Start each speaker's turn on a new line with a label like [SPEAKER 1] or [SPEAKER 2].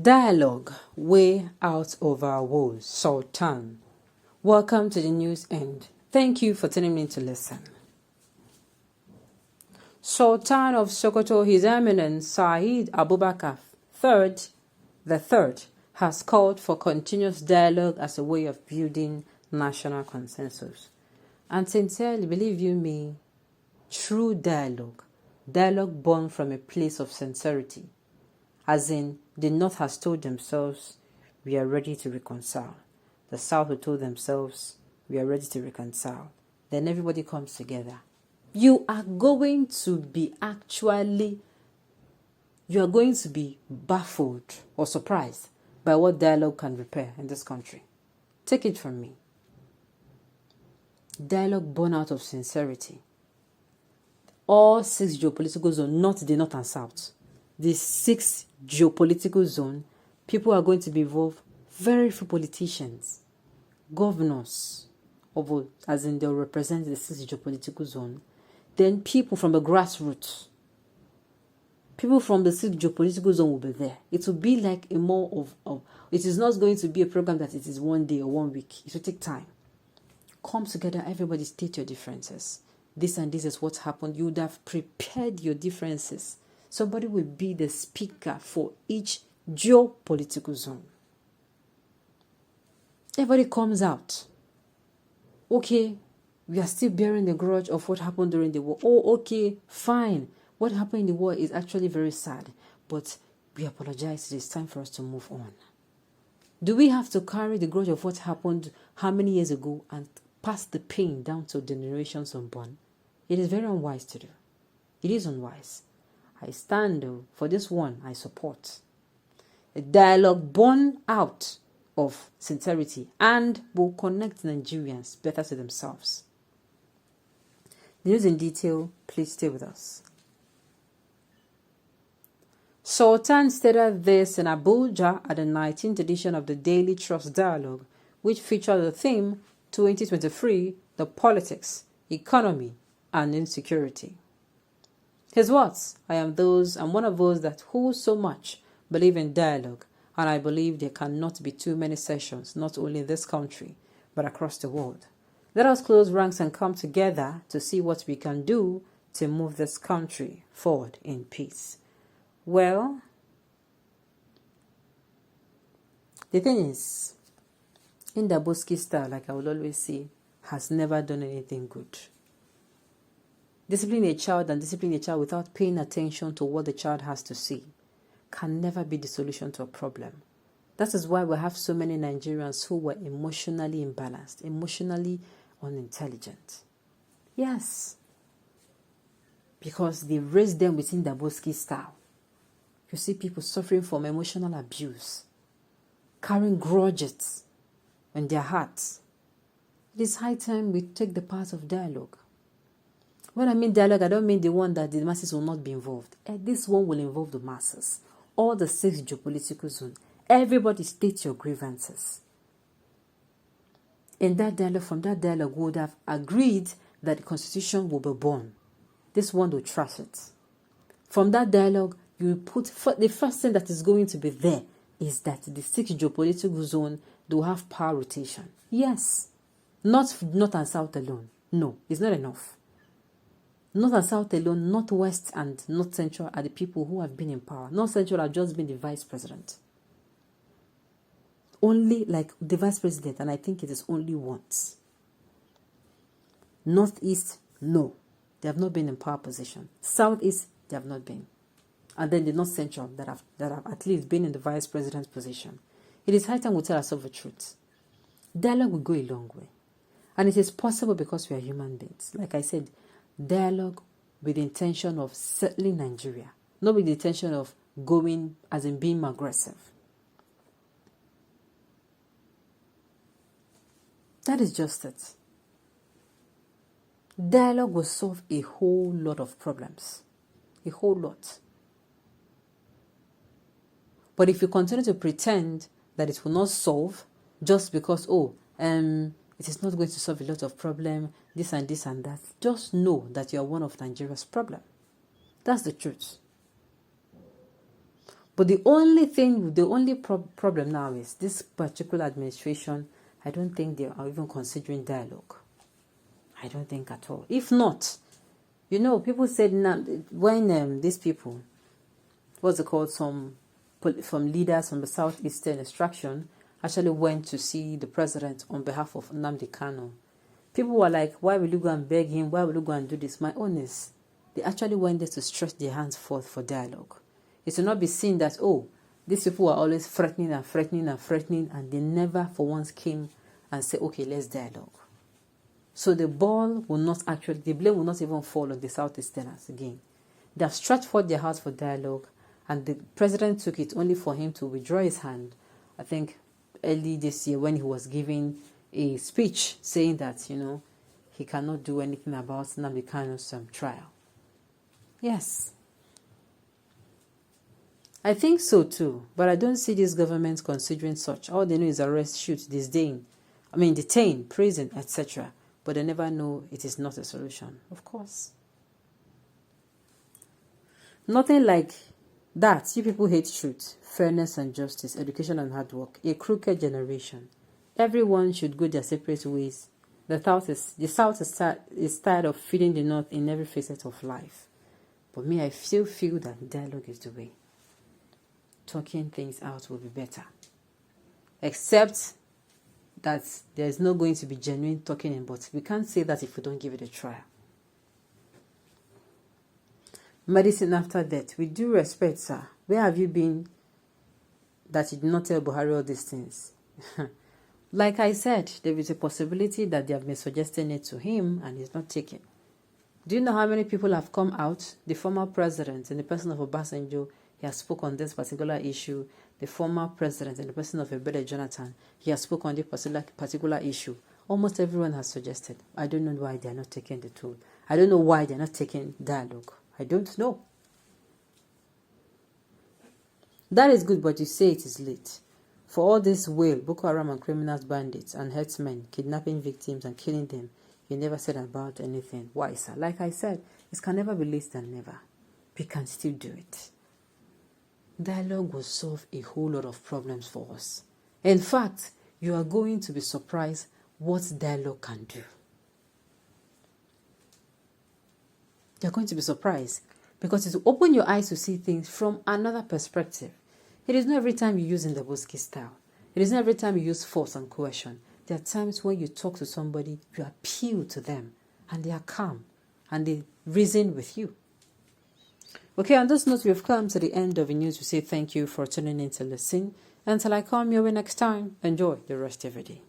[SPEAKER 1] Dialogue, way out of our woes. Sultan. Welcome to the news end. Thank you for tuning in to listen. Sultan of Sokoto, His Eminence Saeed Abubakar the third, has called for continuous dialogue as a way of building national consensus. And sincerely, believe you me, true dialogue born from a place of sincerity, as in the North has told themselves, we are ready to reconcile. The South have told themselves, we are ready to reconcile. Then everybody comes together. You are going to be baffled or surprised by what dialogue can repair in this country. Take it from me. Dialogue born out of sincerity. All 6 geopolitical zones, not the North and South. The 6 geopolitical zone, people are going to be involved. Very few politicians, governors, as in they'll represent the 6 geopolitical zone. Then people from the grassroots, people from the 6 geopolitical zone will be there. It will be like a more of it is not going to be a program that it is one day or 1 week. It will take time. Come together, everybody state your differences. This and this is what happened. You would have prepared your differences. Somebody will be the speaker for each geopolitical zone. Everybody comes out. Okay, we are still bearing the grudge of what happened during the war. Oh, okay, fine. What happened in the war is actually very sad. But we apologize. It is time for us to move on. Do we have to carry the grudge of what happened how many years ago and pass the pain down to generations unborn? It is very unwise to do. It is unwise. I stand for this one. I support a dialogue born out of sincerity and will connect Nigerians better to themselves. News in detail, please stay with us. Sultan stated this in Abuja at the 19th edition of the Daily Trust Dialogue, which featured the theme 2023, the politics, economy, and insecurity. His words, I'm one of those that who so much believe in dialogue, and I believe there cannot be too many sessions, not only in this country, but across the world. Let us close ranks and come together to see what we can do to move this country forward in peace. Well, the thing is, Nnamdi style, like I will always say, has never done anything good. Discipline a child without paying attention to what the child has to say can never be the solution to a problem. That is why we have so many Nigerians who were emotionally imbalanced, emotionally unintelligent. Yes, because they raised them within the Nnamdi style. You see people suffering from emotional abuse, carrying grudges in their hearts. It is high time we take the path of dialogue. When I mean dialogue, I don't mean the one that the masses will not be involved. This one will involve the masses. All the 6 geopolitical zones. Everybody state your grievances. In that dialogue, from that dialogue, we would have agreed that the constitution will be born. This one will trash it. From that dialogue, you will put the first thing that is going to be there is that the 6 geopolitical zone do have power rotation. Yes, not North and South alone. No, it's not enough. North and South alone, Northwest and North Central are the people who have been in power. North Central have just been the vice president. Only like the vice president, and I think it is only once. Northeast, no. They have not been in power position. Southeast, they have not been. And then the North Central that have at least been in the vice president's position. It is high time we tell ourselves the truth. Dialogue will go a long way. And it is possible because we are human beings. Like I said, dialogue with the intention of settling Nigeria, not with the intention of going as in being aggressive. That is just it. Dialogue will solve a whole lot of problems. A whole lot. But if you continue to pretend that it will not solve just because, it is not going to solve a lot of problem, this and this and that, just know that you are one of Nigeria's problem. That's the truth. But the only problem now is this particular administration, I don't think they are even considering dialogue. I don't think at all. If not, people said now when these people, what's it called, some leaders from the southeastern extraction actually went to see the president on behalf of Nnamdi Kanu. People were like, why will you go and beg him? Why will you go and do this? My honest, they actually went there to stretch their hands forth for dialogue. It should not be seen that, oh, these people are always threatening and threatening and threatening, and they never for once came and said, okay, let's dialogue. So the blame will not even fall on the Southeasterners again. They have stretched forth their hearts for dialogue, and the president took it only for him to withdraw his hand, I think, early this year when he was giving a speech saying that, he cannot do anything about Nnamdi Kanu's trial. Yes. I think so too, but I don't see this government considering such. All they know is arrest, shoot, detain, prison, etc. But they never know it is not a solution, of course. Nothing like that. You people hate truth, fairness and justice, education and hard work. A crooked generation. Everyone should go their separate ways. The South is tired of feeding the North in every facet of life. But me, I still feel that dialogue is the way. Talking things out will be better. Except that there's not going to be genuine talking, but we can't say that if we don't give it a try. Medicine after death. With due respect, sir, where have you been that you did not tell Buhari all these things? Like I said, there is a possibility that they have been suggesting it to him and he's not taking. Do you know how many people have come out? The former president, in the person of Obasanjo, he has spoken on this particular issue. The former president, in the person of Ebele Jonathan, he has spoken on this particular issue. Almost everyone has suggested. I don't know why they are not taking the tool. I don't know why they are not taking dialogue. I don't know. That is good, but you say it is late. For all this wail, Boko Haram and criminals, bandits and herdsmen, kidnapping victims and killing them, you never said about anything. Why, sir? Like I said, it can never be late than never. We can still do it. Dialogue will solve a whole lot of problems for us. In fact, you are going to be surprised what dialogue can do. You're going to be surprised because it will open your eyes to see things from another perspective. It is not every time you use Nnamdi style. It is not every time you use force and coercion. There are times when you talk to somebody, you appeal to them, and they are calm, and they reason with you. Okay, on this note, we've come to the end of the news. We say thank you for tuning in to listen. Until I come your way next time, enjoy the rest of your day.